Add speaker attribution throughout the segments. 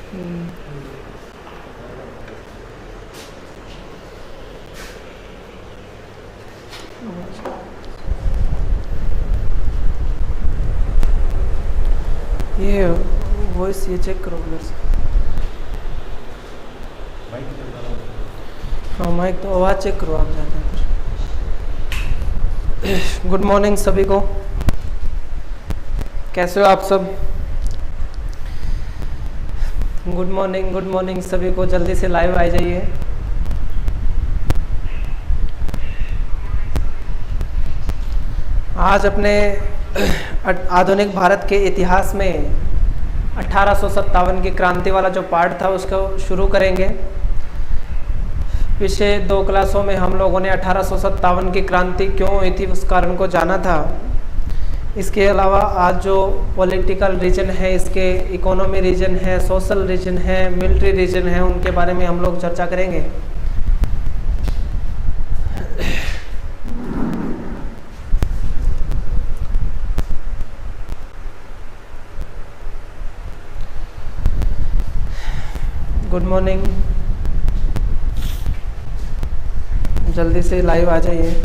Speaker 1: हम्म, ये वॉइस ये चेक करो उधर से। हाँ माइक तो आवाज़ चेक करो आप ज़्यादा इधर। गुड मॉर्निंग सभी को, कैसे हो आप सब? गुड मॉर्निंग सभी को, जल्दी से लाइव आ जाइए। आज अपने आधुनिक भारत के इतिहास में 1857 की क्रांति वाला जो पार्ट था उसको शुरू करेंगे। पिछले 2 क्लासों में हम लोगों ने 1857 की क्रांति क्यों हुई थी उस कारण को जाना था। इसके अलावा आज जो पॉलिटिकल रीजन है, इसके इकोनॉमी रीजन है, सोशल रीजन है, मिलिट्री रीजन है, उनके बारे में हम लोग चर्चा करेंगे। गुड मॉर्निंग, जल्दी से लाइव आ जाइए।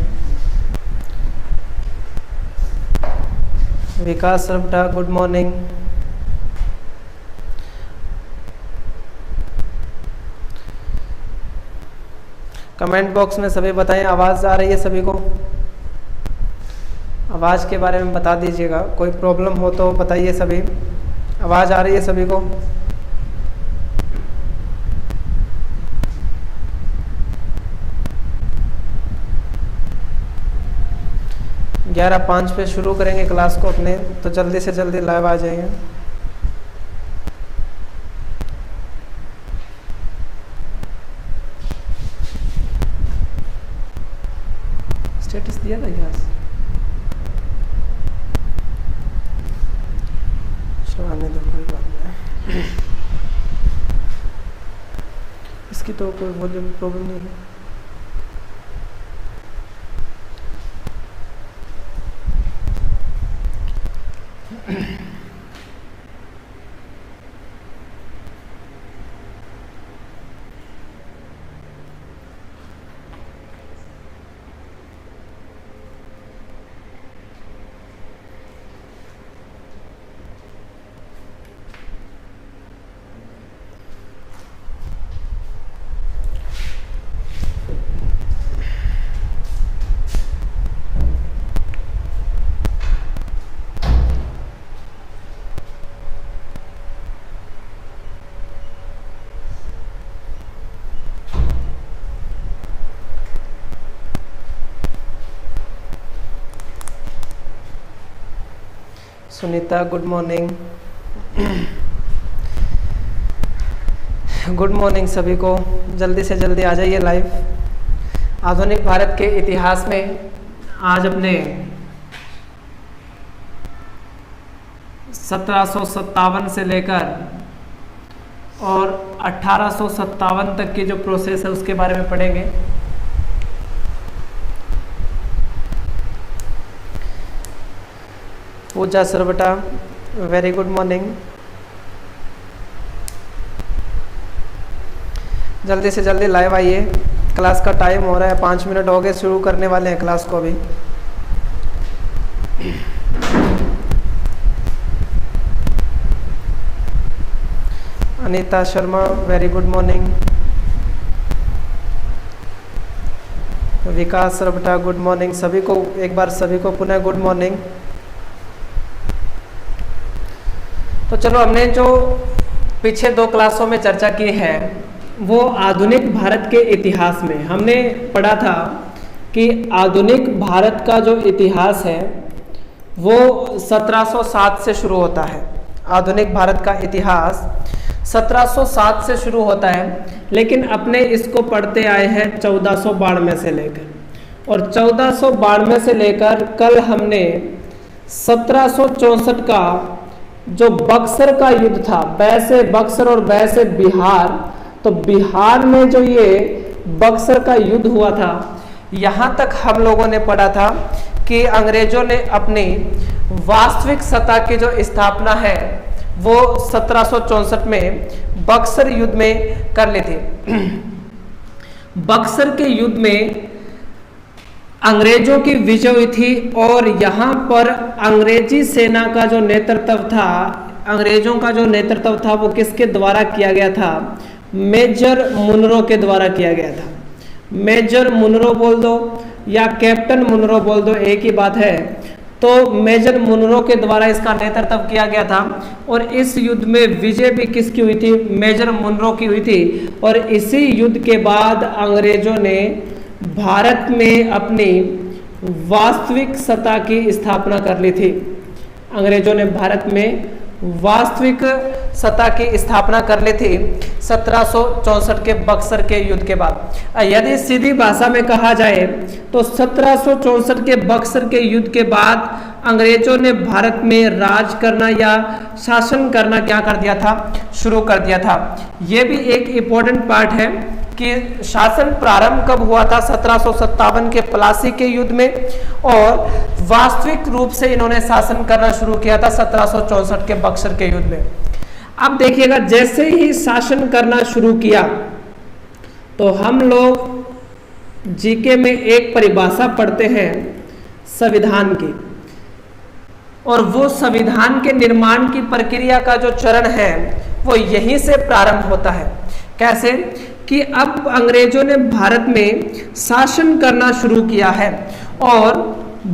Speaker 1: विकास सरपटा गुड मॉर्निंग। कमेंट बॉक्स में सभी बताएं आवाज़ आ रही है सभी को? आवाज़ के बारे में बता दीजिएगा, कोई प्रॉब्लम हो तो बताइए सभी। आवाज़ आ रही है सभी को? 11:05 पे शुरू करेंगे क्लास को अपने, तो जल्दी से जल्दी लाइव आ जाइए। स्टेटस दिया था क्या? चलाने दो, कोई बात नहीं। इसकी तो कोई वॉल्यूम प्रॉब्लम नहीं है। Sunita good morning. Good morning सभी को, जल्दी से जल्दी आ जाइए लाइव। आधुनिक भारत के इतिहास में आज अपने 1757 से लेकर और 1857 तक की जो प्रोसेस है उसके बारे में पढ़ेंगे। पूजा सरवटा वेरी गुड मॉर्निंग। जल्दी से जल्दी लाइव आइए, क्लास का टाइम हो रहा है, 5 मिनट हो गए, शुरू करने वाले हैं क्लास को अभी। Anita Sharma very good morning. Vikas Sarwata good morning. सभी को एक बार सभी को पुनः गुड मॉर्निंग। तो चलो, हमने जो पीछे 2 क्लासों में चर्चा की है वो आधुनिक भारत के इतिहास में हमने पढ़ा था कि आधुनिक भारत का जो इतिहास है वो 1707 से शुरू होता है। आधुनिक भारत का इतिहास 1707 से शुरू होता है, लेकिन अपने इसको पढ़ते आए हैं 1492 से लेकर, और 1492 से लेकर कल हमने 1764 का जो बक्सर का युद्ध था, वैसे बक्सर और वैसे बिहार, तो बिहार में जो ये बक्सर का युद्ध हुआ था, यहाँ तक हम लोगों ने पढ़ा था कि अंग्रेजों ने अपनी वास्तविक सत्ता की जो स्थापना है वो 1764 में बक्सर युद्ध में कर ली थी। बक्सर के युद्ध में अंग्रेजों की विजय हुई थी और यहाँ पर अंग्रेजी सेना का जो नेतृत्व था, अंग्रेजों का जो नेतृत्व था वो किसके द्वारा किया गया था? मेजर मुनरो के द्वारा किया गया था। मेजर मुनरो बोल दो या कैप्टन मुनरो बोल दो, एक ही बात है। तो मेजर मुनरो के द्वारा इसका नेतृत्व किया गया था और इस युद्ध में विजय भी किसकी हुई थी? मेजर मुनरो की हुई थी। और इसी युद्ध के बाद अंग्रेजों ने भारत में अपनी वास्तविक सत्ता की स्थापना कर ली थी। अंग्रेजों ने भारत में वास्तविक सत्ता की स्थापना कर ली थी 1764 के बक्सर के युद्ध के बाद। यदि सीधी भाषा में कहा जाए तो 1764 के बक्सर के युद्ध के बाद अंग्रेजों ने भारत में राज करना या शासन करना क्या कर दिया था? शुरू कर दिया था। यह भी एक इम्पोर्टेंट पार्ट है कि शासन प्रारंभ कब हुआ था? 1757 के प्लासी के युद्ध में, और वास्तविक रूप से इन्होंने शासन करना शुरू किया था 1764 के बक्सर के युद्ध में। अब देखिएगा, जैसे ही शासन करना शुरू किया तो हम लोग जीके में एक परिभाषा पढ़ते हैं संविधान की, और वो संविधान के निर्माण की प्रक्रिया का जो चरण है वो यहीं से प्रारंभ होता है। कैसे? कि अब अंग्रेजों ने भारत में शासन करना शुरू किया है और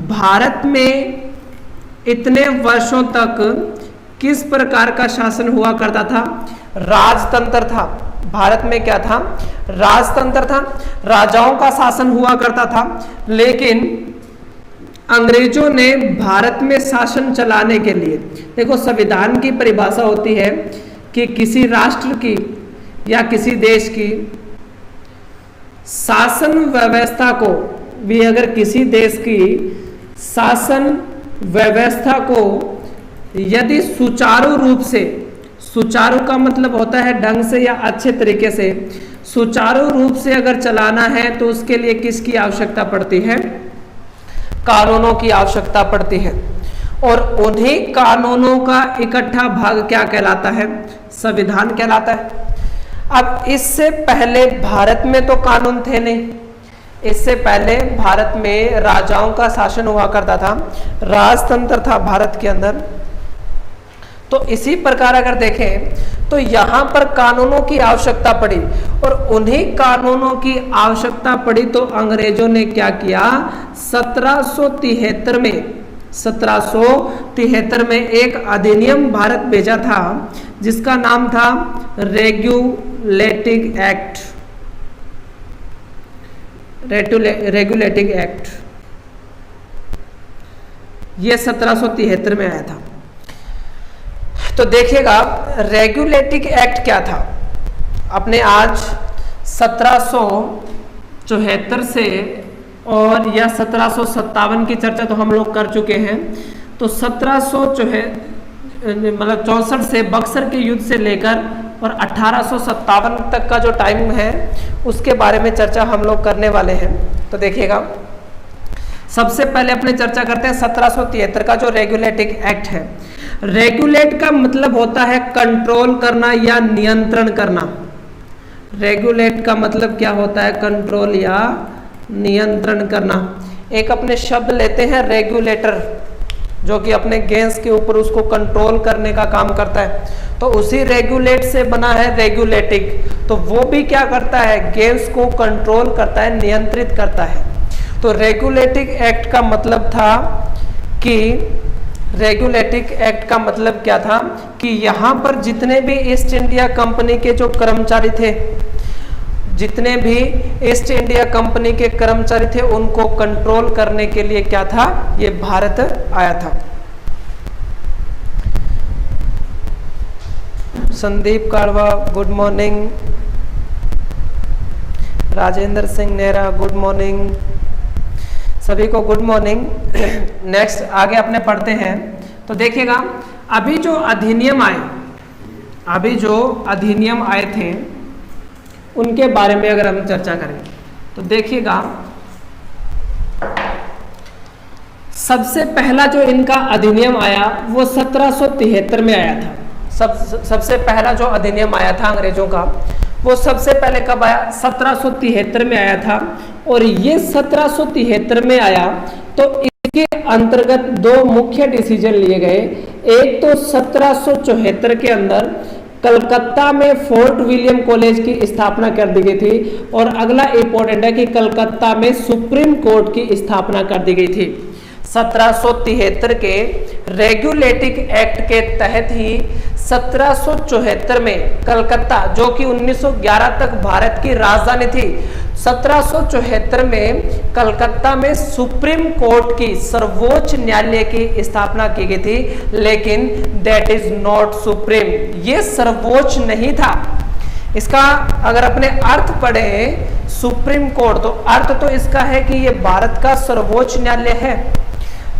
Speaker 1: भारत में इतने वर्षों तक किस प्रकार का शासन हुआ करता था? राजतंत्र था। भारत में क्या था? राजतंत्र था, राजाओं का शासन हुआ करता था। लेकिन अंग्रेजों ने भारत में शासन चलाने के लिए, देखो संविधान की परिभाषा होती है कि किसी राष्ट्र की या किसी देश की शासन व्यवस्था को भी, अगर किसी देश की शासन व्यवस्था को यदि सुचारू रूप से, सुचारू का मतलब होता है ढंग से या अच्छे तरीके से, सुचारू रूप से अगर चलाना है तो उसके लिए किसकी आवश्यकता पड़ती है? कानूनों की आवश्यकता पड़ती है। और उन्हीं कानूनों का इकट्ठा भाग क्या कहलाता है? संविधान कहलाता है। अब इससे पहले भारत में तो कानून थे नहीं, इससे पहले भारत में राजाओं का शासन हुआ करता था, राजतंत्र था भारत के अंदर। तो इसी प्रकार अगर देखें तो यहाँ पर कानूनों की आवश्यकता पड़ी, और उन्हीं कानूनों की आवश्यकता पड़ी तो अंग्रेजों ने क्या किया? 1773 में एक अधिनियम भारत भेजा था जिसका नाम था रेगुलेटिंग एक्ट। रेगुलेटिंग एक्ट ये 1773 में आया था। तो देखिएगा रेगुलेटिंग एक्ट क्या था। अपने आज 1774 से और या 1757 की चर्चा तो हम लोग कर चुके हैं। तो 1764 से बक्सर के युद्ध से लेकर और 1857 तक का जो टाइम है उसके बारे में चर्चा हम लोग करने वाले हैं। तो देखिएगा, सबसे पहले अपने चर्चा करते हैं 1773 का जो रेगुलेटिंग एक्ट है। रेगुलेट का मतलब होता है कंट्रोल करना या नियंत्रण करना। रेगुलेट का मतलब क्या होता है? कंट्रोल या नियंत्रण करना। एक अपने शब्द लेते हैं रेगुलेटर, जो कि अपने गैस के ऊपर उसको कंट्रोल करने का काम करता है। तो उसी रेगुलेट से बना है रेगुलेटिंग। तो वो भी क्या करता है? गैस को कंट्रोल करता है, नियंत्रित करता है। तो रेगुलेटिंग एक्ट का मतलब था कि रेगुलेटिंग एक्ट का मतलब क्या था कि यहाँ पर जितने भी ईस्ट इंडिया कंपनी के जो कर्मचारी थे, जितने भी ईस्ट इंडिया कंपनी के कर्मचारी थे, उनको कंट्रोल करने के लिए क्या था? ये भारत आया था। Sandeep Kadwa good morning, Rajendra Singh Nehra good morning, सभी को गुड मॉर्निंग। नेक्स्ट आगे अपने पढ़ते हैं। तो देखिएगा, अभी जो अधिनियम आए थे उनके बारे में अगर हम चर्चा करें तो देखिएगा, सबसे पहला जो इनका अधिनियम आया वो 1773 में आया था। सबसे पहला जो अधिनियम आया था अंग्रेजों का, वो सबसे पहले कब आया? 1773 में आया था। और ये 1773 में आया तो इसके अंतर्गत दो मुख्य डिसीजन लिए गए। एक तो 1774 के अंदर कलकत्ता में फोर्ट विलियम कॉलेज की स्थापना कर दी गई थी, और अगला इंपॉर्टेंट है कि कलकत्ता में सुप्रीम कोर्ट की स्थापना कर दी गई थी। 1773 के रेगुलेटिंग एक्ट के तहत ही 1774 में कलकत्ता, जो कि 1911 तक भारत की राजधानी थी, 1774 में कलकत्ता में सुप्रीम कोर्ट की, सर्वोच्च न्यायालय की स्थापना की गई थी। लेकिन दैट इज नॉट सुप्रीम, ये सर्वोच्च नहीं था। इसका अगर अपने अर्थ पढ़े सुप्रीम कोर्ट, तो अर्थ तो इसका है कि ये भारत का सर्वोच्च न्यायालय है,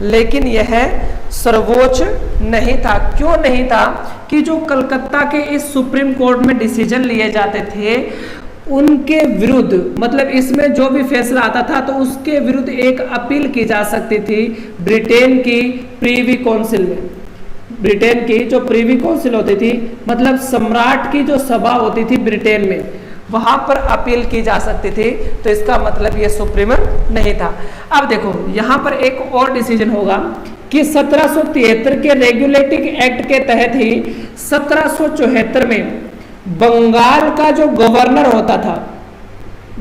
Speaker 1: लेकिन यह सर्वोच्च नहीं था। क्यों नहीं था? कि जो कलकत्ता के इस सुप्रीम कोर्ट में डिसीजन लिए जाते थे उनके विरुद्ध, मतलब इसमें जो भी फैसला आता था तो उसके विरुद्ध एक अपील की जा सकती थी ब्रिटेन की प्रीवी काउंसिल में। ब्रिटेन की जो प्रीवी काउंसिल होती थी, मतलब सम्राट की जो सभा होती थी ब्रिटेन में, वहां पर अपील की जा सकती थी। तो इसका मतलब ये सुप्रीम नहीं था। अब देखो यहां पर एक और डिसीजन होगा कि 1773 के रेगुलेटिंग एक्ट के तहत ही 1774 में बंगाल का जो गवर्नर होता था,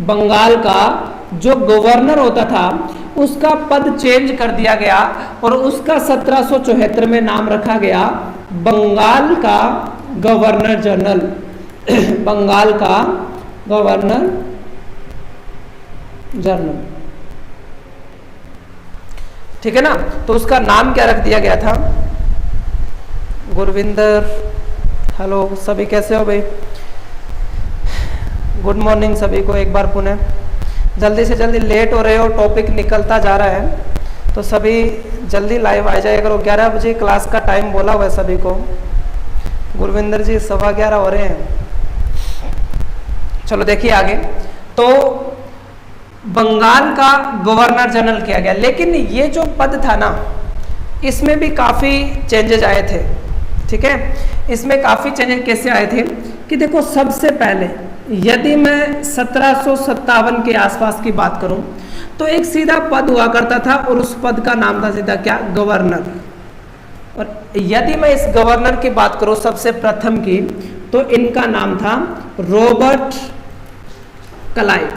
Speaker 1: बंगाल का जो गवर्नर होता था उसका पद चेंज कर दिया गया, और उसका 1774 में नाम रखा गया बंगाल का गवर्नर जनरल। बंगाल का गवर्नर जनरल, ठीक है ना। तो उसका नाम क्या रख दिया गया था? गुरविंदर, हेलो सभी, कैसे हो भाई? गुड मॉर्निंग सभी को एक बार पुनः। जल्दी से जल्दी, लेट हो रहे हो, टॉपिक निकलता जा रहा है, तो सभी जल्दी लाइव आ जाए करो। 11 बजे क्लास का टाइम बोला हुआ है सभी को। गुरविंदर जी 11:15 हो रहे हैं। चलो देखिए आगे। तो बंगाल का गवर्नर जनरल किया गया, लेकिन ये जो पद था ना, इसमें भी काफ़ी चेंजेज आए थे, ठीक है। इसमें काफ़ी चेंजेज कैसे आए थे कि देखो, सबसे पहले यदि मैं 1757 के आसपास की बात करूं तो एक सीधा पद हुआ करता था, और उस पद का नाम था सीधा क्या? गवर्नर। और यदि मैं इस गवर्नर की बात करूं सबसे प्रथम की, तो इनका नाम था रॉबर्ट क्लाइव।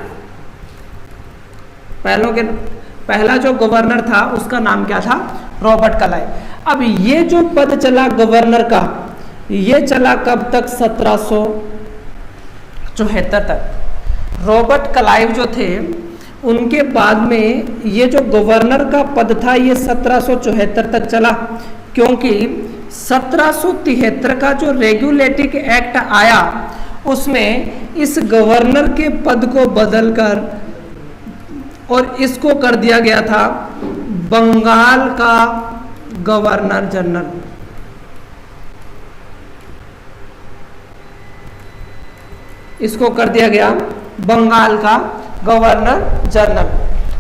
Speaker 1: पहला जो गवर्नर था उसका नाम क्या था? Robert Clive. अब ये जो पद चला गवर्नर का, ये चला कब तक? 1774 तक। रॉबर्ट क्लाइव जो थे उनके बाद में ये जो गवर्नर का पद था ये 1774 तक चला, क्योंकि 1773 का जो रेगुलेटिंग एक्ट आया उसमें इस गवर्नर के पद को बदलकर और इसको कर दिया गया था बंगाल का गवर्नर जनरल। इसको कर दिया गया बंगाल का गवर्नर जनरल।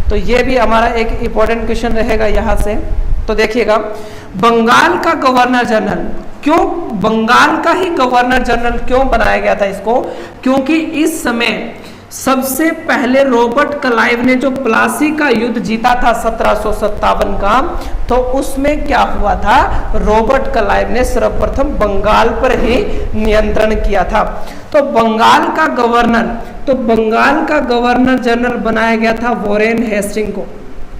Speaker 1: तो ये भी हमारा एक इंपॉर्टेंट क्वेश्चन रहेगा यहाँ से। तो देखिएगा, बंगाल का गवर्नर जनरल क्यों, बंगाल का ही गवर्नर जनरल क्यों बनाया गया था इसको? क्योंकि इस समय सबसे पहले रॉबर्ट क्लाइव ने जो प्लासी का युद्ध जीता था 1757 का, तो उसमें क्या हुआ था? रॉबर्ट क्लाइव ने सर्वप्रथम बंगाल पर ही नियंत्रण किया था। तो बंगाल का गवर्नर जनरल बनाया गया था वॉरेन हेस्टिंग को।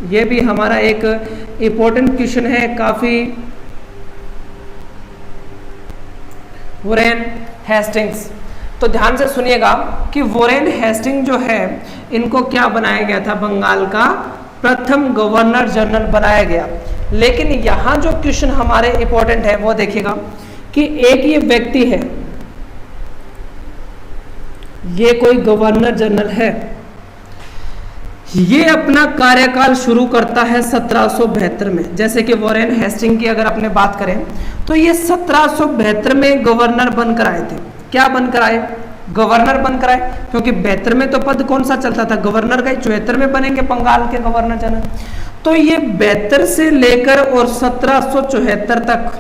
Speaker 1: ये भी हमारा एक इंपॉर्टेंट क्वेश्चन है काफी। वॉरेन हेस्टिंग्स, तो ध्यान से सुनिएगा कि वॉरेन हेस्टिंग जो है इनको क्या बनाया गया था? बंगाल का प्रथम गवर्नर जनरल बनाया गया। लेकिन यहाँ जो क्वेश्चन हमारे इंपॉर्टेंट है वो देखिएगा कि एक ये व्यक्ति है, ये कोई गवर्नर जनरल है, ये अपना कार्यकाल शुरू करता है 1772 में। जैसे कि वॉरेन हेस्टिंग की अगर अपने बात करें तो ये 1772 में गवर्नर बनकर आए थे। क्या बनकर आए? गवर्नर बनकर आए, क्योंकि 72 में तो पद कौन सा चलता था? गवर्नर का ही। 74 में बनेंगे बंगाल के गवर्नर जनरल। तो ये 72 से लेकर और 1774 तक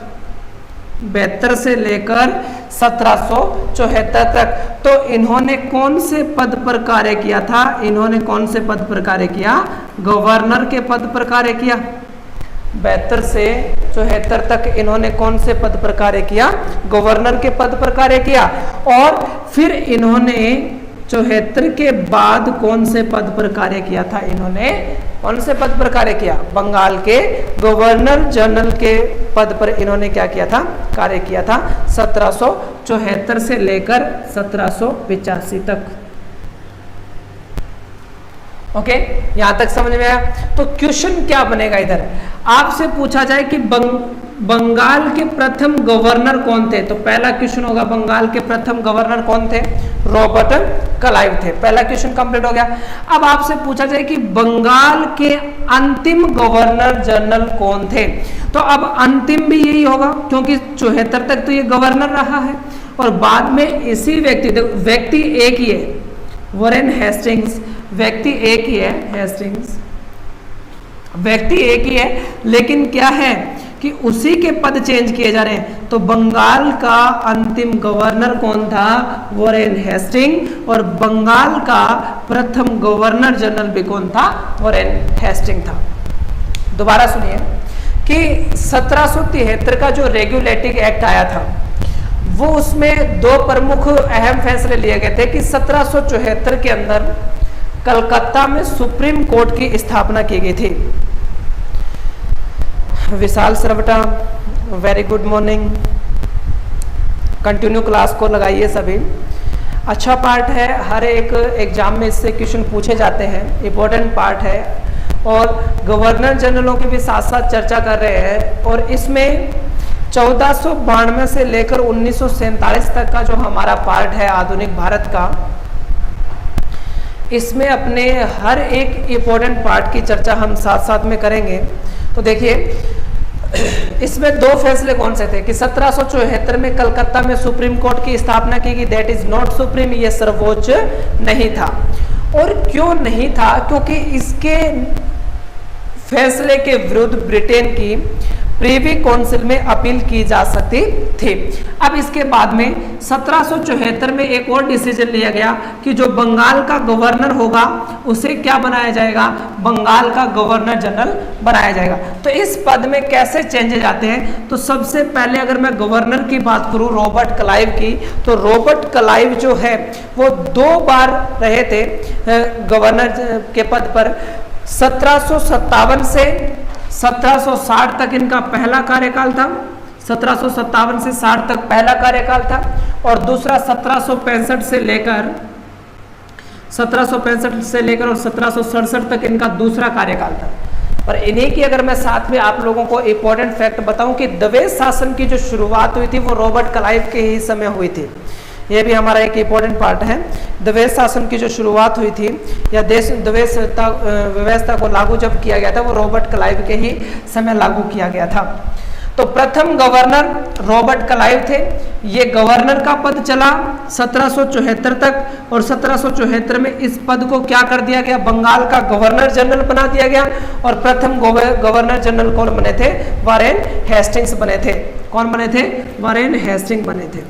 Speaker 1: 72 से लेकर 1774 तक। तो इन्होंने कौन से पद पर कार्य किया था? इन्होंने कौन से पद पर कार्य किया? गवर्नर के पद पर कार्य किया। 72 से 74 तक इन्होंने कौन से पद पर कार्य किया? गवर्नर के पद पर कार्य किया। और फिर इन्होंने 74 के बाद कौन से पद पर कार्य किया था? इन्होंने कौन से पद पर कार्य किया? बंगाल के गवर्नर जनरल के पद पर इन्होंने क्या किया था? कार्य किया था 1774 से लेकर 1785 तक। ओके, यहां तक समझ में आया? तो क्वेश्चन क्या बनेगा इधर? आपसे पूछा जाए कि बंगाल के प्रथम गवर्नर कौन थे? तो पहला क्वेश्चन होगा बंगाल के प्रथम गवर्नर कौन थे? रॉबर्ट क्लाइव थे। पहला क्वेश्चन कंप्लीट हो गया। अब आपसे पूछा जाए कि बंगाल के अंतिम गवर्नर जनरल कौन थे? तो अब अंतिम भी यही होगा, क्योंकि 74 तक तो ये गवर्नर रहा है और बाद में इसी व्यक्ति एक ही है, वॉरेन हेस्टिंग्स। व्यक्ति एक ही है, हेस्टिंग्स व्यक्ति एक ही है, लेकिन क्या है कि उसी के पद चेंज किए जा रहे हैं। तो बंगाल का अंतिम गवर्नर कौन था? Warren Hasting. और बंगाल का प्रथम गवर्नर जनरल भी कौन था? वॉरेन हेस्टिंग था। दोबारा सुनिए कि 1773 का जो रेगुलेटिंग एक्ट आया था, वो उसमें दो प्रमुख अहम फैसले लिए गए थे कि 1774 के अंदर कलकत्ता में सुप्रीम कोर्ट की स्थापना की गई थी। Vishal Sarwata, very good morning. Continue class को लगाइए सभी। अच्छा पार्ट है, हर एक एग्जाम में इससे क्वेश्चन पूछे जाते हैं, इम्पोर्टेंट पार्ट है। और गवर्नर जनरलों की भी साथ साथ चर्चा कर रहे हैं। और इसमें 1492 से लेकर 1947 तक का जो हमारा पार्ट है आधुनिक भारत का, इसमें अपने हर एक इम्पोर्टेंट पार्ट की चर्चा हम साथ साथ में करेंगे। तो देखिए, इसमें दो फैसले कौन से थे कि 1774 में कलकत्ता में सुप्रीम कोर्ट की स्थापना की गई, दैट इज नॉट सुप्रीम, ये सर्वोच्च नहीं था। और क्यों नहीं था? क्योंकि इसके फैसले के विरुद्ध ब्रिटेन की प्रीवी काउंसिल में अपील की जा सकती थी। अब इसके बाद में 1774 में एक और डिसीजन लिया गया कि जो बंगाल का गवर्नर होगा उसे क्या बनाया जाएगा? बंगाल का गवर्नर जनरल बनाया जाएगा। तो इस पद में कैसे चेंजेस आते हैं? तो सबसे पहले अगर मैं गवर्नर की बात करूं रॉबर्ट क्लाइव की, तो रॉबर्ट क्लाइव जो है वो 2 बार रहे थे गवर्नर के पद पर। 1757 से 1760 तक इनका पहला कार्यकाल था। 1757 से 60 तक पहला कार्यकाल था और दूसरा 1765 से लेकर 1767 तक इनका दूसरा कार्यकाल था। और इन्हीं की अगर मैं साथ में आप लोगों को इम्पोर्टेंट फैक्ट बताऊं कि द्वैध शासन की जो शुरुआत हुई थी वो रॉबर्ट क्लाइव के ही समय हुई थी। ये भी हमारा एक इम्पोर्टेंट पार्ट है। द्वैध शासन की जो शुरुआत हुई थी या देश द्वैध व्यवस्था को लागू जब किया गया था वो रॉबर्ट क्लाइव के ही समय लागू किया गया था। तो प्रथम गवर्नर रॉबर्ट क्लाइव थे। ये गवर्नर का पद चला 1774 तक और 1774 में इस पद को क्या कर दिया गया? बंगाल का गवर्नर जनरल बना दिया गया। और प्रथम गवर्नर जनरल कौन बने थे? वॉरेन हेस्टिंग्स बने थे। कौन बने थे? वॉरेन हेस्टिंग्स बने थे।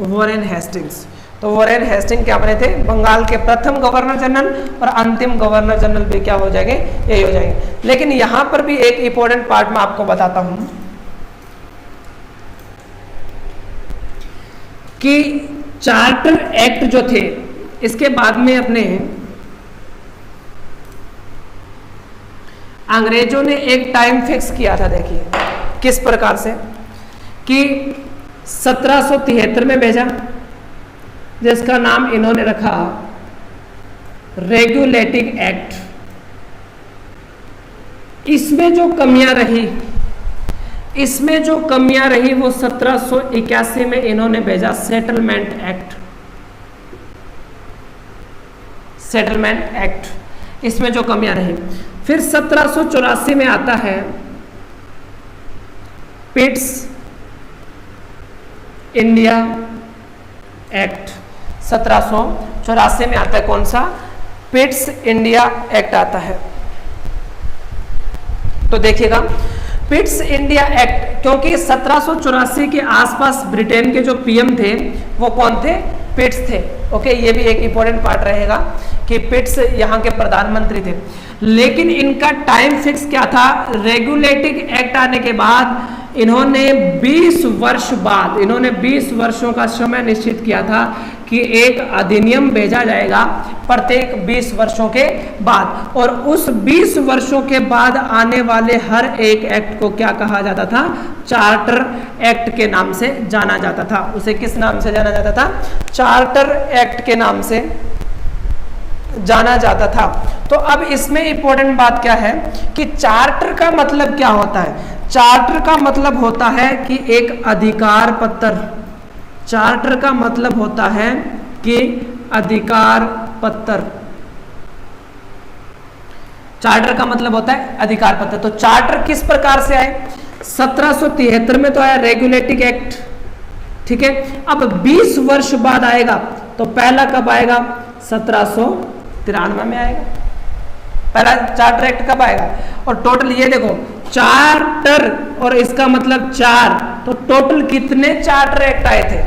Speaker 1: Warren Hastings. तो वॉरेन हेस्टिंग क्या बने थे? बंगाल के प्रथम गवर्नर जनरल और अंतिम गवर्नर जनरल भी क्या हो जाएंगे? यही हो जाएंगे। लेकिन यहां पर भी एक इंपॉर्टेंट पार्ट मैं आपको बताता हूं कि चार्टर एक्ट जो थे इसके बाद में अपने अंग्रेजों ने एक टाइम फिक्स किया था। देखिए किस प्रकार से कि 1773 में भेजा, जिसका नाम इन्होंने रखा रेगुलेटिंग एक्ट। इसमें जो कमियां रही वो 1781 में इन्होंने भेजा सेटलमेंट एक्ट। इसमें जो कमियां रही, फिर 1784 में आता है पिट्स इंडिया एक्ट। 1784 में आता है कौन सा? पिट्स इंडिया एक्ट आता है। तो देखिएगा पिट्स इंडिया एक्ट, क्योंकि 1784 के आसपास ब्रिटेन के जो पीएम थे वो कौन थे? पिट्स थे। ओके, ये भी एक इंपॉर्टेंट पार्ट रहेगा कि पिट्स यहाँ के प्रधानमंत्री थे। लेकिन इनका टाइम फिक्स क्या था? रेगुलेटिंग एक्ट आने के बाद इन्होंने 20 वर्ष बाद, इन्होंने 20 वर्षों का समय निश्चित किया था कि एक अधिनियम भेजा जाएगा प्रत्येक 20 वर्षों के बाद, और उस 20 वर्षों के बाद आने वाले हर एक एक्ट को क्या कहा जाता था? चार्टर एक्ट के नाम से जाना जाता था। उसे किस नाम से जाना जाता था? चार्टर एक्ट के नाम से जाना जाता था। तो अब इसमें इंपॉर्टेंट बात क्या है कि चार्टर का मतलब क्या होता है? चार्टर का मतलब होता है कि एक अधिकार पत्र। चार्टर का मतलब होता है कि अधिकार पत्र। चार्टर का मतलब होता है अधिकार पत्र। तो चार्टर किस प्रकार से आए? 1773 में तो आया रेगुलेटिंग एक्ट, ठीक है। अब 20 वर्ष बाद आएगा, तो पहला कब आएगा? 1793 में आएगा पहला चार्टर एक्ट। कब आएगा? और टोटल ये देखो, चार्टर और इसका मतलब चार, तो टोटल कितने चार्टर एक्ट आए थे?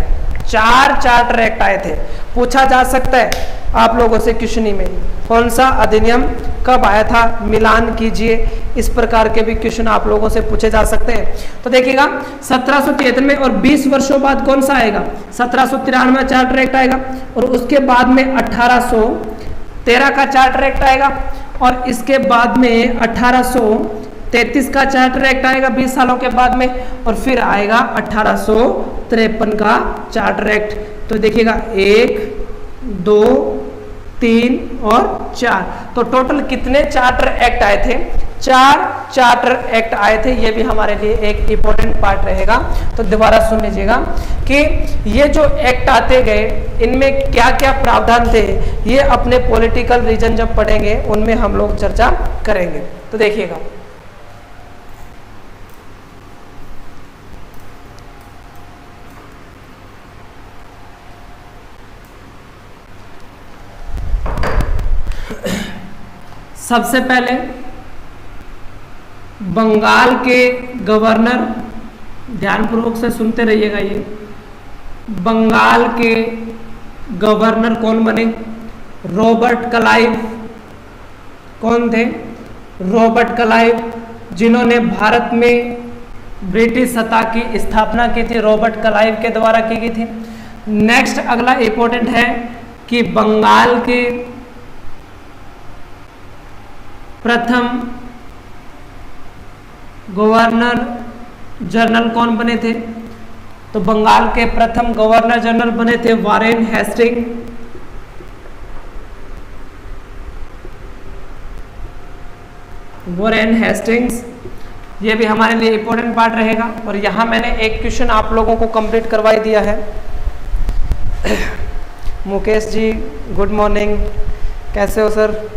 Speaker 1: 4 चार्टर एक्ट आए थे। पूछा जा सकता है आप लोगों से क्वेश्चन में, कौन सा अधिनियम कब आया था, मिलान कीजिए। इस प्रकार के भी क्वेश्चन आप लोगों से पूछे जा सकते हैं। तो देखिएगा 1773 में, और 20 वर्षों बाद कौन सा आएगा? 1793 में चार्टर एक्ट आएगा, और उसके बाद में 1813 का चार्टर एक्ट आएगा, और इसके बाद में 1833 का चार्टर एक्ट आएगा 20 सालों के बाद में, और फिर आएगा 1853 का चार्टर एक्ट। तो देखिएगा 1, 2, 3 और 4, तो टोटल कितने चार्टर एक्ट आए थे? 4 चार्टर एक्ट आए थे। ये भी हमारे लिए एक इंपॉर्टेंट पार्ट रहेगा। तो दोबारा सुन लीजिएगा कि ये जो एक्ट आते गए, इनमें क्या क्या प्रावधान थे, ये अपने पॉलिटिकल रीजन जब पढ़ेंगे उनमें हम लोग चर्चा करेंगे। तो देखिएगा, सबसे पहले बंगाल के गवर्नर, ध्यानपूर्वक से सुनते रहिएगा, ये बंगाल के गवर्नर कौन बने? Robert Clive. कौन थे? रॉबर्ट क्लाइव, जिन्होंने भारत में ब्रिटिश सत्ता की स्थापना की थी, रॉबर्ट क्लाइव के द्वारा की गई थी। नेक्स्ट अगला इंपॉर्टेंट है कि बंगाल के प्रथम गवर्नर जनरल कौन बने थे? तो बंगाल के प्रथम गवर्नर जनरल बने थे वारेन हेस्टिंग। वारेन हेस्टिंग्स, ये भी हमारे लिए इंपॉर्टेंट पार्ट रहेगा। और यहाँ मैंने एक क्वेश्चन आप लोगों को कंप्लीट करवाई दिया है। मुकेश जी गुड मॉर्निंग, कैसे हो सर?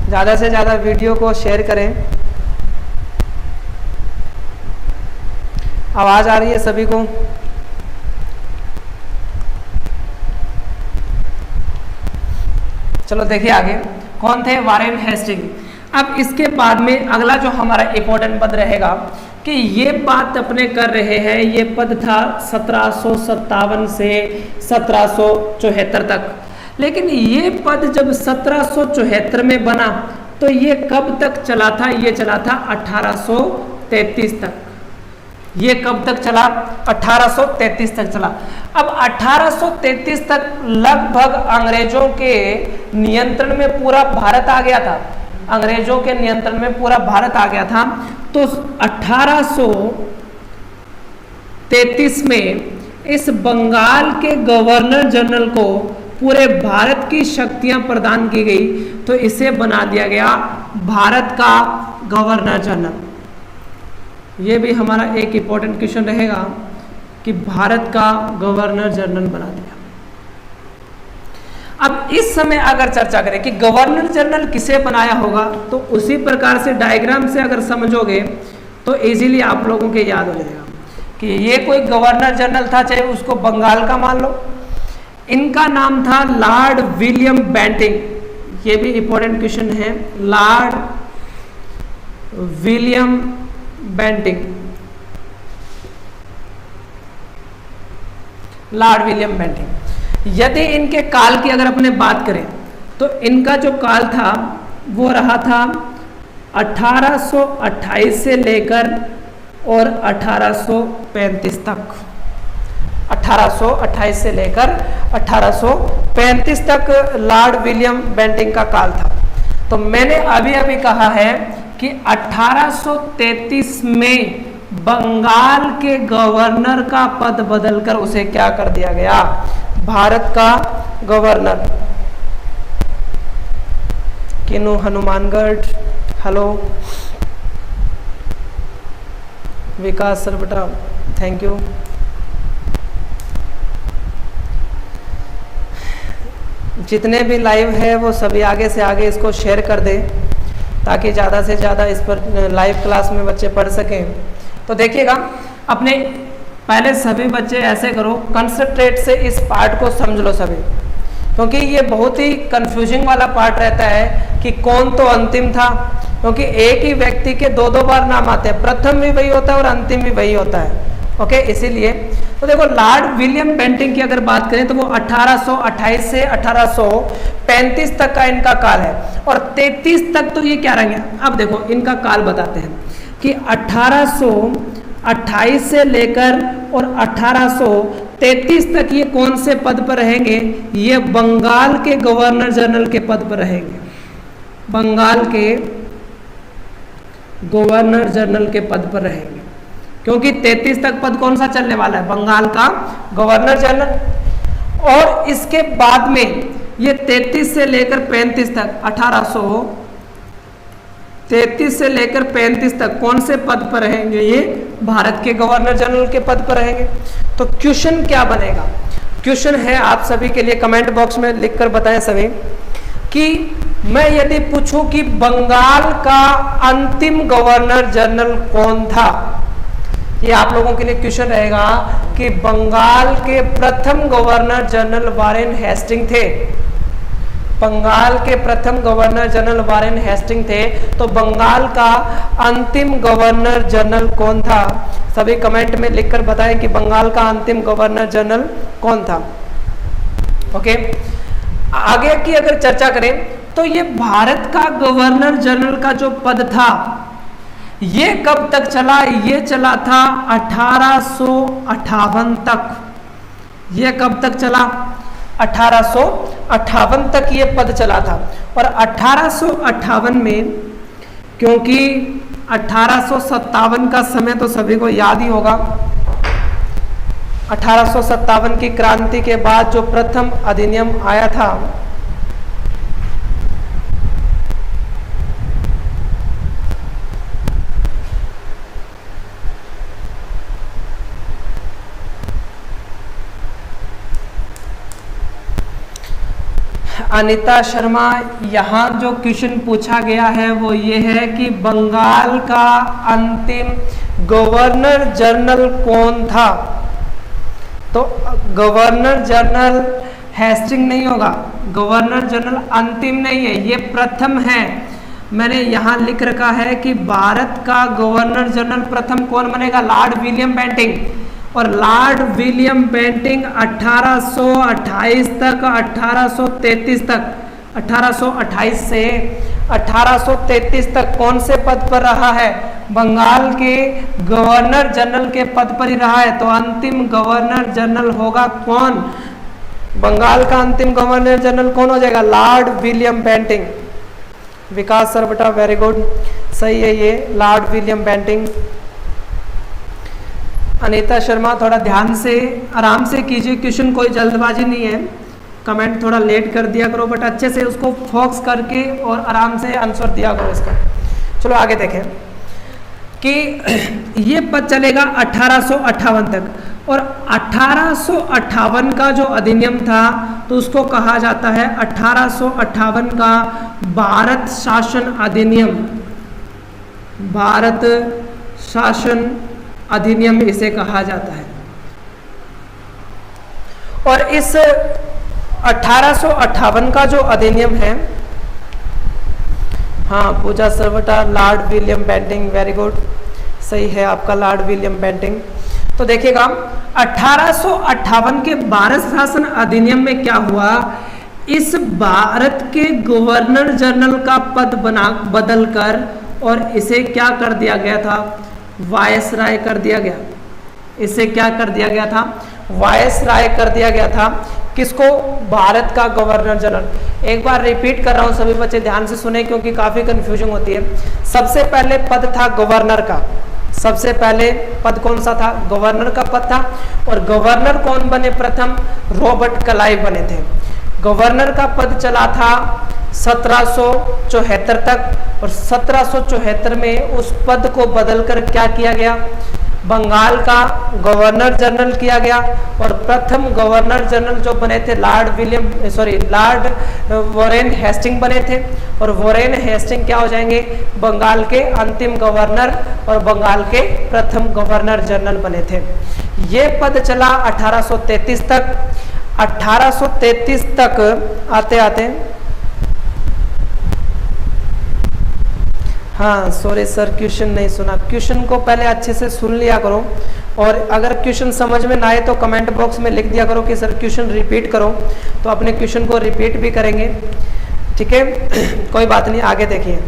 Speaker 1: ज़्यादा से ज़्यादा वीडियो को शेयर करें। आवाज़ आ रही है सभी को? चलो देखिए आगे कौन थे? Warren Hasting. अब इसके बाद में अगला जो हमारा इंपॉर्टेंट पद रहेगा कि ये बात अपने कर रहे हैं, ये पद था 1757 से 1774 तक। लेकिन ये पद जब 1774 में बना तो ये कब तक चला था? ये चला था 1833 तक। ये कब तक चला? 1833 तक चला। अब 1833 तक लगभग अंग्रेजों के नियंत्रण में पूरा भारत आ गया था। अंग्रेजों के नियंत्रण में पूरा भारत आ गया था। तो 1833 में इस बंगाल के गवर्नर जनरल को पूरे भारत की शक्तियां प्रदान की गई, तो इसे बना दिया गया भारत का गवर्नर जनरल। ये भी हमारा एक इंपॉर्टेंट क्वेश्चन रहेगा कि भारत का गवर्नर जनरल बना दिया। अब इस समय अगर चर्चा करें कि गवर्नर जनरल किसे बनाया होगा, तो उसी प्रकार से डायग्राम से अगर समझोगे तो इजीली आप लोगों के याद हो जाएगा कि ये कोई गवर्नर जनरल था, चाहे उसको बंगाल का मान लो, इनका नाम था लॉर्ड विलियम बेंटिंक। ये भी इंपॉर्टेंट क्वेश्चन है, Lord William Bentinck, Lord William Bentinck. यदि इनके काल की अगर अपने बात करें तो इनका जो काल था वो रहा था 1828 से लेकर और 1835 तक। 1828 से लेकर 1835 तक लॉर्ड विलियम बेंटिंक का काल था। तो मैंने अभी अभी कहा है कि 1833 में बंगाल के गवर्नर का पद बदलकर उसे क्या कर दिया गया, भारत का governor. Kinnu Hanumangarh, hello. Vikas Sarbata, thank you. जितने भी लाइव है वो सभी आगे से आगे इसको शेयर कर दें ताकि ज़्यादा से ज़्यादा इस पर लाइव क्लास में बच्चे पढ़ सकें। तो देखिएगा, अपने पहले सभी बच्चे ऐसे करो, कंसंट्रेट से इस पार्ट को समझ लो सभी, क्योंकि ये बहुत ही कंफ्यूजिंग वाला पार्ट रहता है कि कौन तो अंतिम था, क्योंकि एक ही व्यक्ति के दो दो बार नाम आते हैं, प्रथम भी वही होता है और अंतिम भी वही होता है। ओके, इसीलिए तो देखो लॉर्ड विलियम बेंटिंक की अगर बात करें तो वो 1828 से 1835 तक का इनका काल है, और 33 तक तो ये क्या रहेंगे। अब देखो इनका काल बताते हैं कि 1828 से लेकर और 1833 तक ये कौन से पद पर रहेंगे, ये बंगाल के गवर्नर जनरल के पद पर रहेंगे। बंगाल के गवर्नर जनरल के पद पर रहेंगे, क्योंकि 33 तक पद कौन सा चलने वाला है, बंगाल का गवर्नर जनरल। और इसके बाद में ये 33 से लेकर 35 तक, 1833 से लेकर 35 तक कौन से पद पर रहेंगे, ये भारत के गवर्नर जनरल के पद पर रहेंगे। तो क्वेश्चन क्या बनेगा, क्वेश्चन है आप सभी के लिए, कमेंट बॉक्स में लिखकर बताएं सभी कि मैं यदि पूछूं कि बंगाल का अंतिम गवर्नर जनरल कौन था, ये आप लोगों के लिए क्वेश्चन रहेगा कि बंगाल के प्रथम गवर्नर जनरल वारेन हेस्टिंग थे। बंगाल के प्रथम गवर्नर जनरल वारेन हेस्टिंग थे, तो बंगाल का अंतिम गवर्नर जनरल कौन था, सभी कमेंट में लिखकर बताएं कि बंगाल का अंतिम गवर्नर जनरल कौन था। ओके, आगे की अगर चर्चा करें तो ये भारत का गवर्नर जनरल का जो पद था ये कब तक चला, ये चला था 1858 तक। ये कब तक चला, 1858 तक ये पद चला था। और 1858 में, क्योंकि 1857 का समय तो सभी को याद ही होगा, 1857 की क्रांति के बाद जो प्रथम अधिनियम आया था, अनीता शर्मा, यहाँ जो क्वेश्चन पूछा गया है वो ये है कि बंगाल का अंतिम गवर्नर जनरल कौन था। तो गवर्नर जनरल हेस्टिंग नहीं होगा, गवर्नर जनरल अंतिम नहीं है, ये प्रथम है। मैंने यहाँ लिख रखा है कि भारत का गवर्नर जनरल प्रथम कौन बनेगा, लॉर्ड विलियम बेंटिंक। और लॉर्ड विलियम बेंटिंक 1828 तक, 1833 तक, 1828 से 1833 तक कौन से पद पर रहा है, बंगाल के गवर्नर जनरल के पद पर ही रहा है। तो अंतिम गवर्नर जनरल होगा कौन, बंगाल का अंतिम गवर्नर जनरल कौन हो जाएगा, लॉर्ड विलियम बेंटिंक। विकास सर बेटा वेरी गुड, सही है ये Lord William Bentinck. Anita Sharma थोड़ा ध्यान से आराम से कीजिए क्वेश्चन, कोई जल्दबाजी नहीं है, कमेंट थोड़ा लेट कर दिया करो बट अच्छे से उसको फोकस करके और आराम से आंसर दिया करो इसका। चलो आगे देखें कि ये पद चलेगा 1858 तक, और 1858 का जो अधिनियम था तो उसको कहा जाता है 1858 का भारत शासन अधिनियम। भारत शासन अधिनियम इसे कहा जाता है। और इस 1858 का जो अधिनियम है, हाँ Pooja Sarwata, Lord William Bentinck, very good, सही है आपका लॉर्ड विलियम बेंटिंग। तो देखिएगा 1858 के भारत शासन अधिनियम में क्या हुआ, इस भारत के गवर्नर जनरल का पद बदल कर और इसे क्या कर दिया गया था, वायसराय कर दिया गया। इसे क्या कर दिया गया था, वायसराय कर दिया गया था। किसको, भारत का गवर्नर जनरल। एक बार रिपीट कर रहा हूं, सभी बच्चे ध्यान से सुने क्योंकि काफी कंफ्यूजन होती है। सबसे पहले पद था गवर्नर का, सबसे पहले पद कौन सा था, गवर्नर का पद था। और गवर्नर कौन बने प्रथम, रॉबर्ट क्लाइव बने थे। गवर्नर का पद चला था 1774 तक, और 1774 में उस पद को बदलकर क्या किया गया, बंगाल का गवर्नर जनरल किया गया। और प्रथम गवर्नर जनरल जो बने थे लॉर्ड वॉरेन हेस्टिंग बने थे। और वॉरेन हेस्टिंग क्या हो जाएंगे, बंगाल के अंतिम गवर्नर और बंगाल के प्रथम गवर्नर जनरल बने थे। ये पद चला 1833 तक। 1833 तक आते आते, हाँ सॉरी सर क्वेश्चन नहीं सुना, क्वेश्चन को पहले अच्छे से सुन लिया करो, और अगर क्वेश्चन समझ में ना आए तो कमेंट बॉक्स में लिख दिया करो कि सर क्वेश्चन रिपीट करो, तो अपने क्वेश्चन को रिपीट भी करेंगे, ठीक है। कोई बात नहीं, आगे देखिए।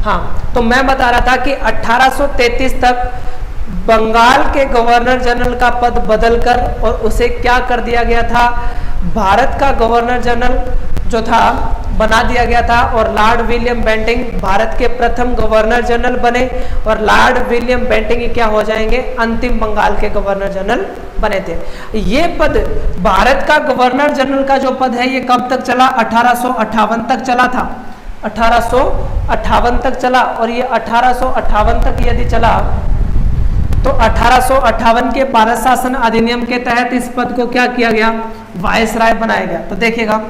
Speaker 1: हाँ तो मैं बता रहा था कि 1833 तक बंगाल के गवर्नर जनरल का पद बदलकर और उसे क्या कर दिया गया था, भारत का गवर्नर जनरल जो था बना दिया गया था। और लॉर्ड विलियम बेंटिंग भारत के प्रथम गवर्नर जनरल बने, और लॉर्ड विलियम बेंटिंग क्या हो जाएंगे, अंतिम बंगाल के गवर्नर जनरल बने थे। ये पद, भारत का गवर्नर जनरल का जो पद है, ये कब तक चला, 1858 तक चला था। 1858 तक चला, और ये 1858 तक यदि चला तो 1858 के भारत शासन अधिनियम के तहत इस पद को क्या किया गया, वायसराय बनाया गया। तो देखिएगा,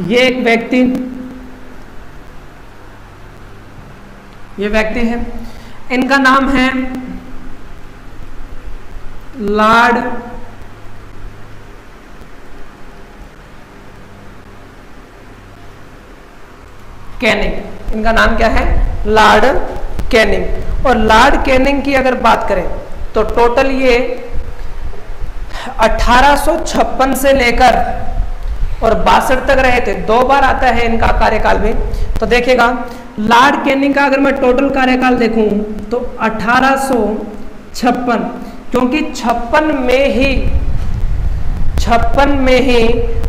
Speaker 1: ये एक व्यक्ति, ये व्यक्ति है, इनका नाम है लॉर्ड कैनिंग। इनका नाम क्या है, लॉर्ड कैनिंग। और लॉर्ड कैनिंग की अगर बात करें तो टोटल ये 1856 से लेकर और 62 तक रहे थे, 2 बार आता है इनका कार्यकाल भी। तो देखिएगा, लॉर्ड कैनिंग का अगर मैं टोटल कार्यकाल देखूं तो 1856, क्योंकि 56 में ही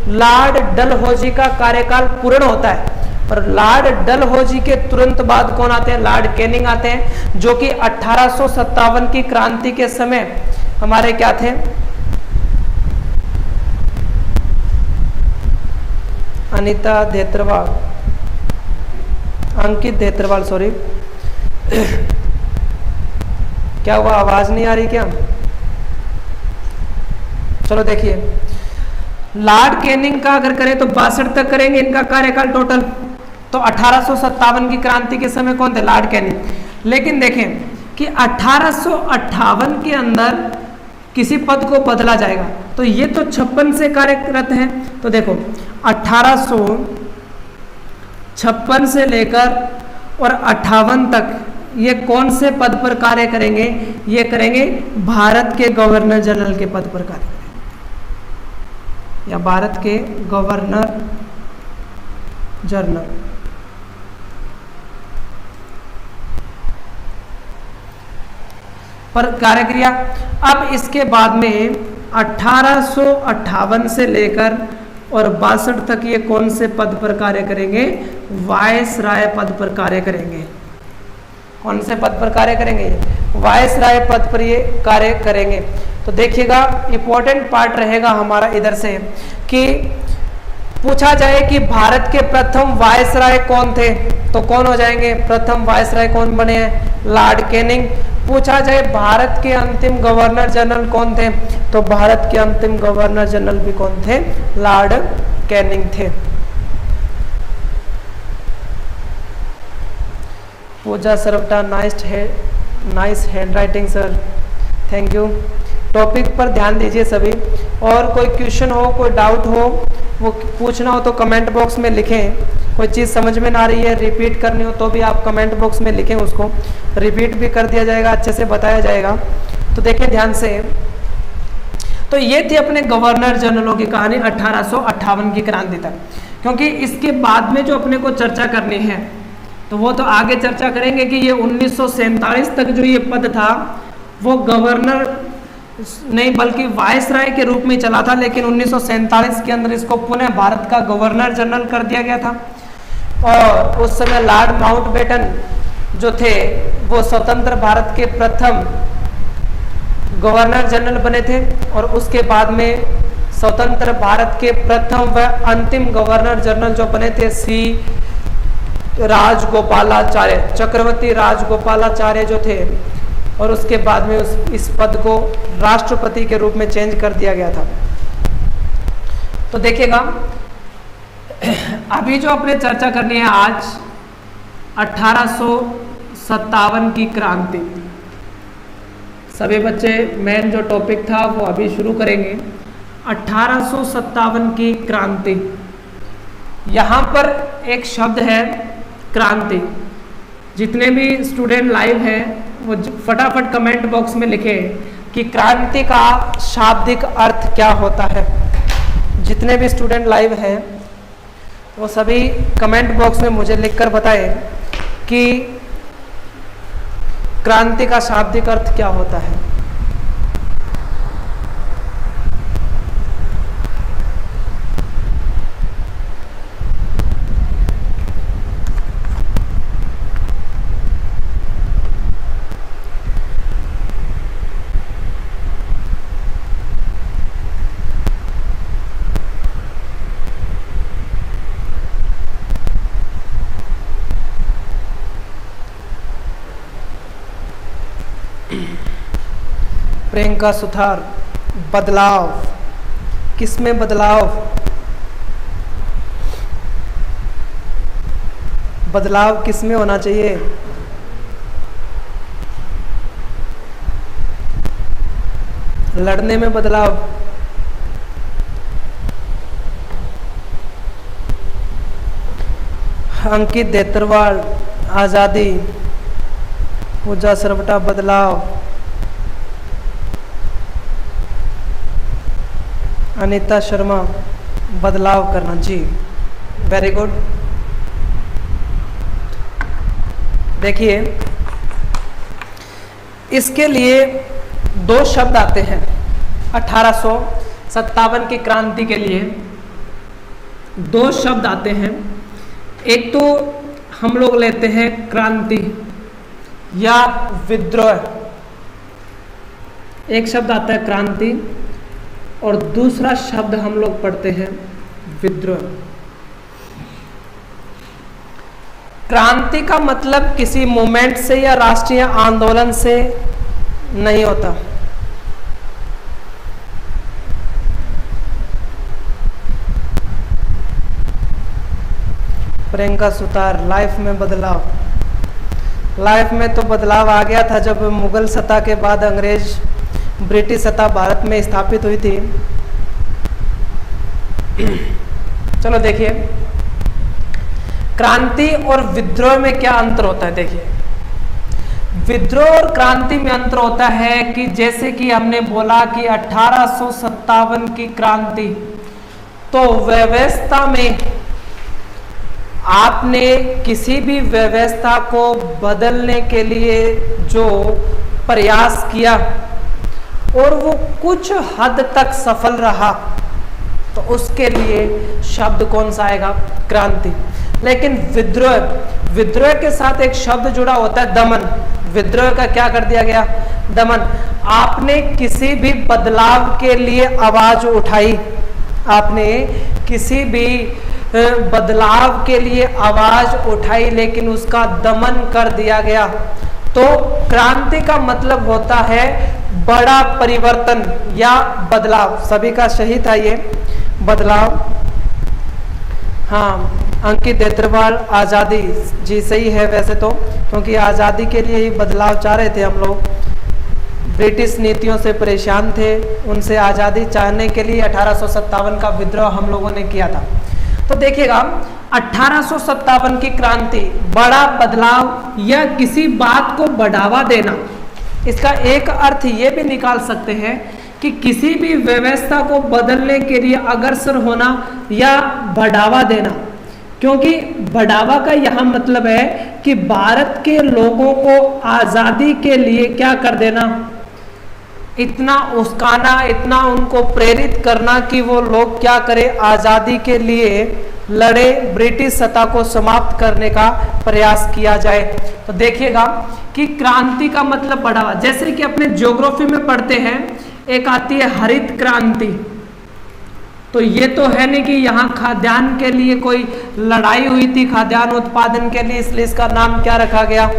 Speaker 1: लॉर्ड डलहौजी का कार्यकाल पूर्ण होता है। और लॉर्ड डलहौजी के तुरंत बाद कौन आते हैं, लॉर्ड कैनिंग आते हैं, जो कि 1857 की क्रांति के समय हमारे क्या थे, अनीता धेत्रवाल, अंकित धेत्रवाल, सॉरी क्या हुआ, आवाज नहीं आ रही क्या। चलो देखिए, लॉर्ड कैनिंग का अगर करें तो 62 तक करेंगे इनका कार्यकाल टोटल। तो 1857 की क्रांति के समय कौन थे, लॉर्ड कैनिंग। लेकिन देखें कि 1858 के अंदर किसी पद को बदला जाएगा, तो ये तो 56 से कार्यरत है। तो देखो 1856 से लेकर और 58 तक ये कौन से पद पर कार्य करेंगे, ये करेंगे भारत के गवर्नर जनरल के पद पर कार्य, या भारत के गवर्नर जनरल। पर कार्य किया। अब इसके बाद में 1858 से लेकर और 62 तक ये कौन से पद पर कार्य करेंगे, वायसराय पद पर कार्य करेंगे। कौन से पद पर कार्य करेंगे, वायसराय पद पर ये कार्य करेंगे। तो देखिएगा, इंपॉर्टेंट पार्ट रहेगा हमारा इधर से कि पूछा जाए कि भारत के प्रथम वायसराय कौन थे, तो कौन हो जाएंगे, प्रथम वायसराय कौन बने हैं, लॉर्ड कैनिंग। पूछा जाए भारत के अंतिम गवर्नर जनरल कौन थे, तो भारत के अंतिम गवर्नर जनरल भी कौन थे, लॉर्ड कैनिंग थे। Pooja Sarwata, nice hand writing sir, thank you. Topic पर ध्यान दीजिए सभी। और कोई क्वेश्चन हो, कोई डाउट हो, वो पूछना हो तो कमेंट बॉक्स में लिखें। कोई चीज़ समझ में ना रही है, रिपीट करनी हो तो भी आप कमेंट बॉक्स में लिखें, उसको रिपीट भी कर दिया जाएगा, अच्छे से बताया जाएगा। तो देखिए ध्यान से, तो ये थी अपने गवर्नर जनरलों की कहानी 1858 की क्रांति तक। क्योंकि इसके बाद में जो अपने को चर्चा करनी है तो वो तो आगे चर्चा करेंगे कि ये 1947 तक जो ये पद था वो गवर्नर नहीं बल्कि वायसराय के रूप में चला था, लेकिन 1947 के अंदर इसको पुनः भारत का गवर्नर जनरल कर दिया गया था। और उस समय लॉर्ड माउंटबेटन जो थे वो स्वतंत्र भारत के प्रथम गवर्नर जनरल बने थे, और उसके बाद में स्वतंत्र भारत के प्रथम व अंतिम गवर्नर जनरल जो बने थे सी राजगोपालाचार्य, चक्रवर्ती राजगोपालाचार्य जो थे, और उसके बाद में इस पद को राष्ट्रपति के रूप में चेंज कर दिया गया था। तो देखिएगा अभी जो अपने चर्चा करनी है आज 1857 की क्रांति। सभी बच्चे मेन जो टॉपिक था वो अभी शुरू करेंगे। 1857 की क्रांति, यहाँ पर एक शब्द है क्रांति। जितने भी स्टूडेंट लाइव हैं वो फटाफट कमेंट बॉक्स में लिखें कि क्रांति का शाब्दिक अर्थ क्या होता है। जितने भी स्टूडेंट लाइव हैं वो सभी कमेंट बॉक्स में मुझे लिखकर बताएं कि क्रांति का शाब्दिक अर्थ क्या होता है। प्रियंका सुथार, बदलाव, किसमें बदलाव? बदलाव किसमें होना चाहिए? लड़ने में बदलाव, अंकित देतरवाल, आज़ादी, पूजा सरवटा, बदलाव, अनीता शर्मा, बदलाव करना। जी वेरी गुड। देखिए इसके लिए दो शब्द आते हैं 1857 की क्रांति के लिए। दो शब्द आते हैं, एक तो हम लोग लेते हैं क्रांति या विद्रोह। एक शब्द आता है क्रांति और दूसरा शब्द हम लोग पढ़ते हैं विद्रोह। क्रांति का मतलब किसी मूवमेंट से या राष्ट्रीय आंदोलन से नहीं होता। प्रियंका सुतार, लाइफ में बदलाव। लाइफ में तो बदलाव आ गया था जब मुगल सत्ता के बाद अंग्रेज ब्रिटिश सत्ता भारत में स्थापित हुई थी। चलो देखिए क्रांति और विद्रोह में क्या अंतर होता है। देखिए विद्रोह और क्रांति में अंतर होता है कि जैसे कि हमने बोला कि 1857 की क्रांति, तो व्यवस्था में आपने किसी भी व्यवस्था को बदलने के लिए जो प्रयास किया और वो कुछ हद तक सफल रहा, तो उसके लिए शब्द कौन सा आएगा? क्रांति। लेकिन विद्रोह, विद्रोह के साथ एक शब्द जुड़ा होता है दमन। विद्रोह का क्या कर दिया गया? दमन। आपने किसी भी बदलाव के लिए आवाज उठाई, आपने किसी भी बदलाव के लिए आवाज उठाई लेकिन उसका दमन कर दिया गया, तो क्रांति का मतलब होता है बड़ा परिवर्तन या बदलाव। सभी का सही था ये बदलाव। हाँ, अंकित देतरवाल, आज़ादी, जी सही है वैसे तो, क्योंकि आज़ादी के लिए ही बदलाव चाह रहे थे हम लोग। ब्रिटिश नीतियों से परेशान थे, उनसे आज़ादी चाहने के लिए 1857 का विद्रोह हम लोगों ने किया था। तो देखिएगा 1857 की क्रांति बड़ा बदलाव या किसी बात को बढ़ावा देना, इसका एक अर्थ ये भी निकाल सकते हैं कि किसी भी व्यवस्था को बदलने के लिए अग्रसर होना या बढ़ावा देना, क्योंकि बढ़ावा का यहाँ मतलब है कि भारत के लोगों को आज़ादी के लिए क्या कर देना, इतना उस्काना, इतना उनको प्रेरित करना कि वो लोग क्या करें, आज़ादी के लिए लड़े, ब्रिटिश सत्ता को समाप्त करने का प्रयास किया जाए। तो देखिएगा कि क्रांति का मतलब बढ़ावा, जैसे कि अपने ज्योग्राफी में पढ़ते हैं, एक आती है हरित क्रांति। तो ये तो है नहीं कि यहाँ खाद्यान्न के लिए कोई लड़ाई हुई थी, खाद्यान्न उत्पादन के लिए, इसलिए इसका नाम क्या रखा गया,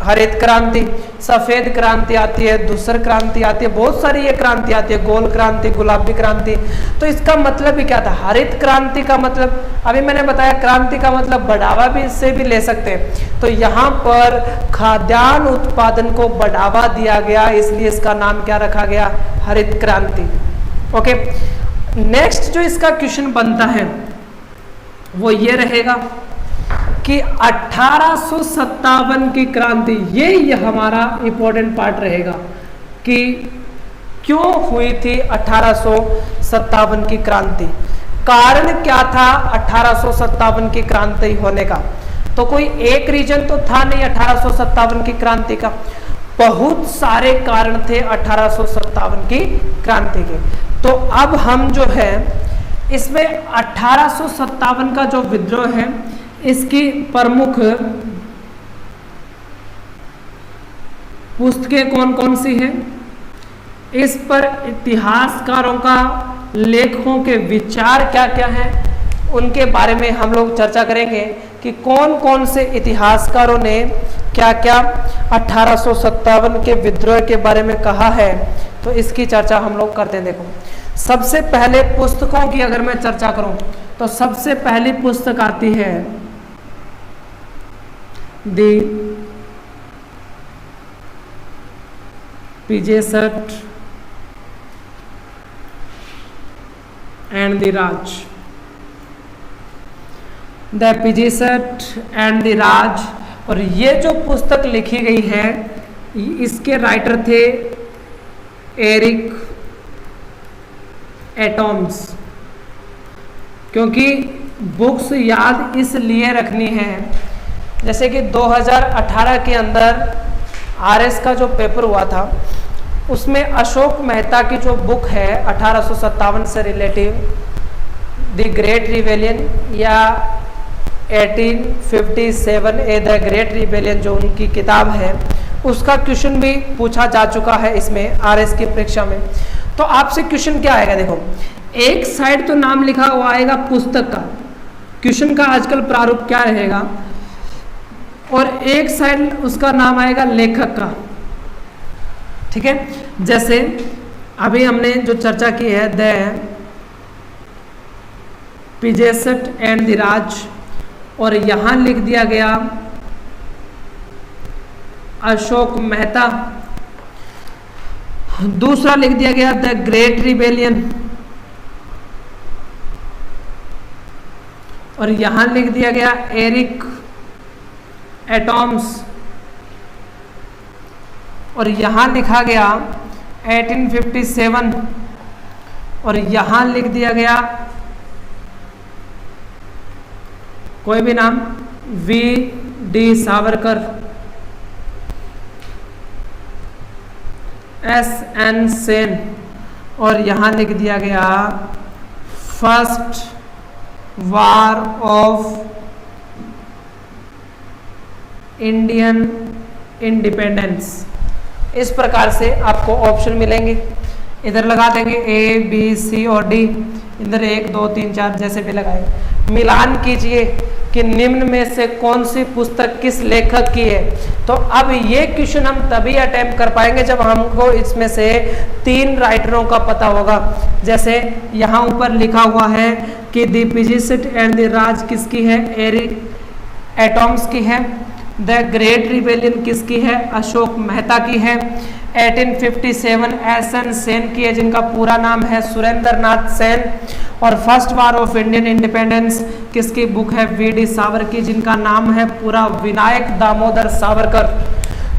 Speaker 1: हरित क्रांति। सफेद क्रांति आती है, धूसर क्रांति आती है, बहुत सारी ये क्रांति आती है, गोल क्रांति, गुलाबी क्रांति। तो इसका मतलब भी क्या था, हरित क्रांति का मतलब अभी मैंने बताया, क्रांति का मतलब बढ़ावा भी इससे भी ले सकते हैं। तो यहाँ पर खाद्यान्न उत्पादन को बढ़ावा दिया गया, इसलिए इसका नाम क्या रखा गया, हरित क्रांति। ओके, नेक्स्ट जो इसका क्वेश्चन बनता है वो ये रहेगा कि 1857 की क्रांति, ये हमारा इंपॉर्टेंट पार्ट रहेगा कि क्यों हुई थी 1857 की क्रांति, कारण क्या था 1857 की क्रांति होने का। तो कोई एक रीजन तो था नहीं 1857 की क्रांति का, बहुत सारे कारण थे 1857 की क्रांति के। तो अब हम जो है इसमें 1857 का जो विद्रोह है, इसकी प्रमुख पुस्तकें कौन कौन सी हैं, इस पर इतिहासकारों का, लेखकों के विचार क्या क्या हैं, उनके बारे में हम लोग चर्चा करेंगे कि कौन कौन से इतिहासकारों ने क्या क्या 1857 के विद्रोह के बारे में कहा है। तो इसकी चर्चा हम लोग करते हैं। देखो, सबसे पहले पुस्तकों की अगर मैं चर्चा करूं तो सबसे पहली पुस्तक आती है the peasant and the Raj, the peasant and the Raj. और ये जो पुस्तक लिखी गई है, इसके राइटर थे एरिक एटम्स। क्योंकि बुक्स याद इसलिए रखनी है, जैसे कि 2018 के अंदर आरएस का जो पेपर हुआ था, उसमें अशोक मेहता की जो बुक है 1857 से रिलेटिव, द ग्रेट रिबेलियन या 1857 ए द ग्रेट रिबेलियन, जो उनकी किताब है, उसका क्वेश्चन भी पूछा जा चुका है इसमें आरएस की परीक्षा में। तो आपसे क्वेश्चन क्या आएगा, देखो, एक साइड तो नाम लिखा हुआ आएगा पुस्तक का, क्वेश्चन का आजकल प्रारूप क्या रहेगा, और एक साइड उसका नाम आएगा लेखक का। ठीक है, जैसे अभी हमने जो चर्चा की है the peasant and the Raj, और यहां लिख दिया गया अशोक मेहता, दूसरा लिख दिया गया द ग्रेट रिबेलियन, और यहां लिख दिया गया एरिक एटम्स, और यहां लिखा गया 1857, और यहां लिख दिया गया कोई भी नाम, V D Savarkar, S N Sen, और यहां लिख दिया गया first war of Indian independence. इस प्रकार से आपको ऑप्शन मिलेंगे, इधर लगा देंगे ए बी सी और डी, इधर 1 2 3 4 जैसे भी लगाए, मिलान कीजिए कि निम्न में से कौन सी पुस्तक किस लेखक की है। तो अब ये क्वेश्चन हम तभी अटेम्प्ट कर पाएंगे जब हमको इसमें से 3 राइटरों का पता होगा। जैसे यहाँ ऊपर लिखा हुआ है कि द पिजेसट एंड द राज किसकी है, एरिक एटम्स की है, द ग्रेट रिबेलियन किसकी है, अशोक मेहता की है, 1857 एस.एन. सेन की है, जिनका पूरा नाम है सुरेंद्र नाथ सेन। और first war of Indian independence किसकी बुक है? वी.डी. सावरकर की, जिनका नाम है पूरा विनायक दामोदर सावरकर।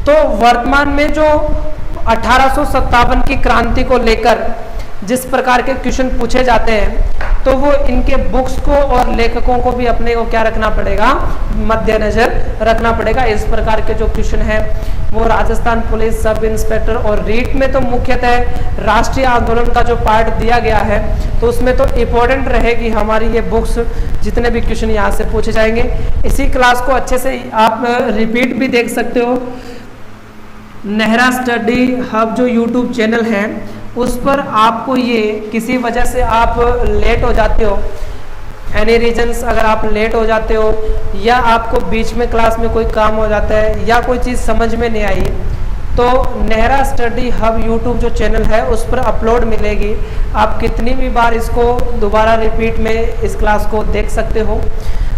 Speaker 1: तो वर्तमान में जो 1857 की क्रांति को लेकर जिस प्रकार के क्वेश्चन पूछे जाते हैं, तो वो इनके बुक्स को और लेखकों को भी अपने को क्या रखना पड़ेगा? मद्देनजर रखना पड़ेगा। इस प्रकार के जो क्वेश्चन है वो राजस्थान पुलिस सब इंस्पेक्टर और रीट में तो मुख्यतः राष्ट्रीय आंदोलन का जो पार्ट दिया गया है, तो उसमें तो इम्पोर्टेंट रहेगी हमारी ये बुक्स, जितने भी क्वेश्चन यहाँ से पूछे जाएंगे। इसी क्लास को अच्छे से आप रिपीट भी देख सकते हो। नेहरा स्टडी हब जो यूट्यूब चैनल है, उस पर आपको ये किसी वजह से आप लेट हो जाते हो, एनी रीजन्स, अगर आप लेट हो जाते हो या आपको बीच में क्लास में कोई काम हो जाता है या कोई चीज़ समझ में नहीं आई, तो नेहरा स्टडी हब यूट्यूब जो चैनल है उस पर अपलोड मिलेगी। आप कितनी भी बार इसको दोबारा रिपीट में इस क्लास को देख सकते हो।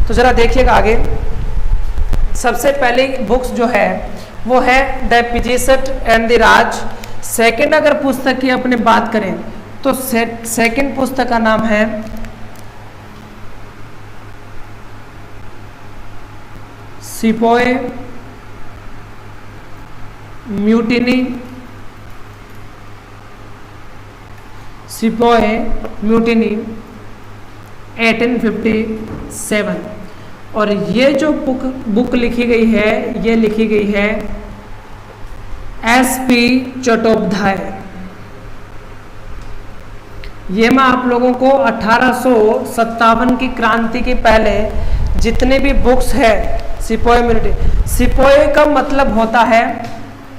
Speaker 1: तो ज़रा देखिएगा आगे। सबसे पहली बुक्स जो है वो है the peasant and the Raj. Second अगर पुस्तक की अपने बात करें तो सेकंड पुस्तक का नाम है सिपोय म्यूटिनी। Sepoy mutiny 1857। और ये जो बुक लिखी गई है, ये लिखी गई है एस.पी. चट्टोपाध्याय। ये मैं आप लोगों को 1857 की क्रांति के पहले जितने भी बुक्स है सिपोय म्यूनिटी। सिपोय का मतलब होता है,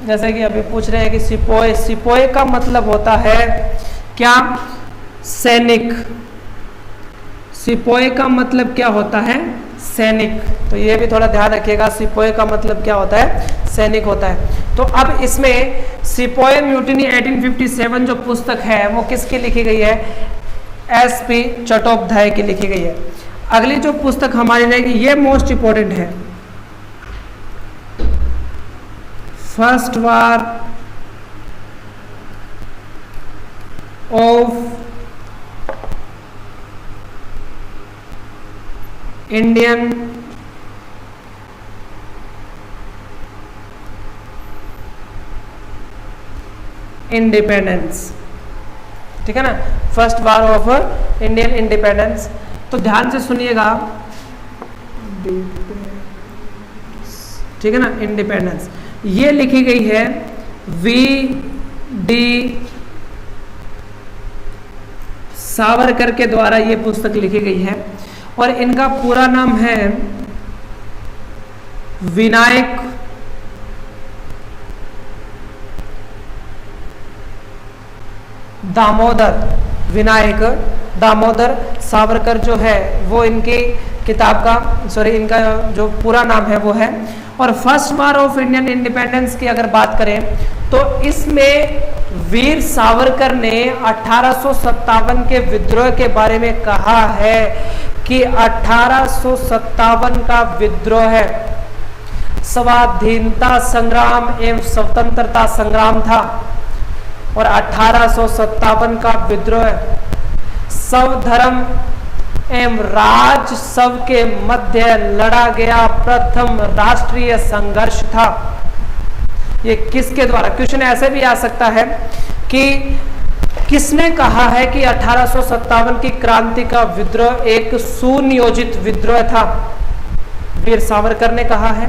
Speaker 1: जैसे कि अभी पूछ रहे हैं कि सिपोय का मतलब होता है क्या? सैनिक। सिपोय का मतलब क्या होता है? सैनिक। तो ये भी थोड़ा ध्यान रखिएगा, सिपोय का मतलब क्या होता है? सैनिक होता है। तो अब इसमें सिपोय म्यूटिनी 1857 जो पुस्तक है वो किसकी लिखी गई है? एस.पी. चट्टोपाध्याय की लिखी गई है। अगली जो पुस्तक हमारी रहेगी ये मोस्ट इंपॉर्टेंट है, first war of Indian independence. ठीक है ना, first war of Indian independence. तो ध्यान से सुनिएगा, ठीक है ना, इंडिपेंडेंस। ये लिखी गई है वी.डी. सावरकर के द्वारा ये पुस्तक लिखी गई है और इनका पूरा नाम है विनायक दामोदर। विनायक दामोदर सावरकर जो है वो इनकी किताब का इनका जो पूरा नाम है वो है। और first war of Indian independence की अगर बात करें तो इसमें वीर सावरकर ने 1857 के विद्रोह के बारे में कहा है कि 1857 का विद्रोह है स्वाधीनता संग्राम एवं स्वतंत्रता संग्राम था। और 1857 का विद्रोह सब धर्म एवं राज सब के मध्य लड़ा गया प्रथम राष्ट्रीय संघर्ष था। ये किसके द्वारा? क्वेश्चन ऐसे भी आ सकता है कि किसने कहा है कि 1857 की क्रांति का विद्रोह एक सुनियोजित विद्रोह था? वीर सावरकर ने कहा है।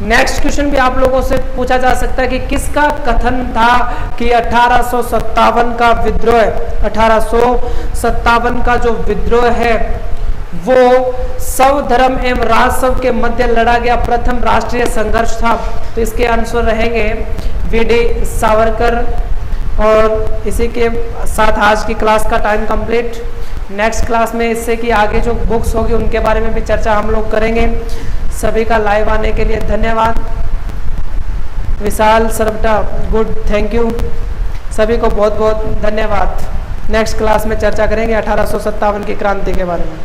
Speaker 1: नेक्स्ट क्वेश्चन भी आप लोगों से पूछा जा सकता है कि किसका कथन था कि 1857 का विद्रोह, 1857 का जो विद्रोह है वो सब धर्म एवं राज सब के मध्य लड़ा गया प्रथम राष्ट्रीय संघर्ष था। तो इसके आंसर रहेंगे वी.डी. सावरकर। और इसी के साथ आज की क्लास का टाइम कंप्लीट। नेक्स्ट क्लास में इससे कि आगे जो बुक्स होगी उनके बारे में भी चर्चा हम लोग करेंगे। सभी का लाइव आने के लिए धन्यवाद। विशाल सरवटा गुड, थैंक यू। सभी को बहुत बहुत धन्यवाद। नेक्स्ट क्लास में चर्चा करेंगे 1857 की क्रांति के बारे में।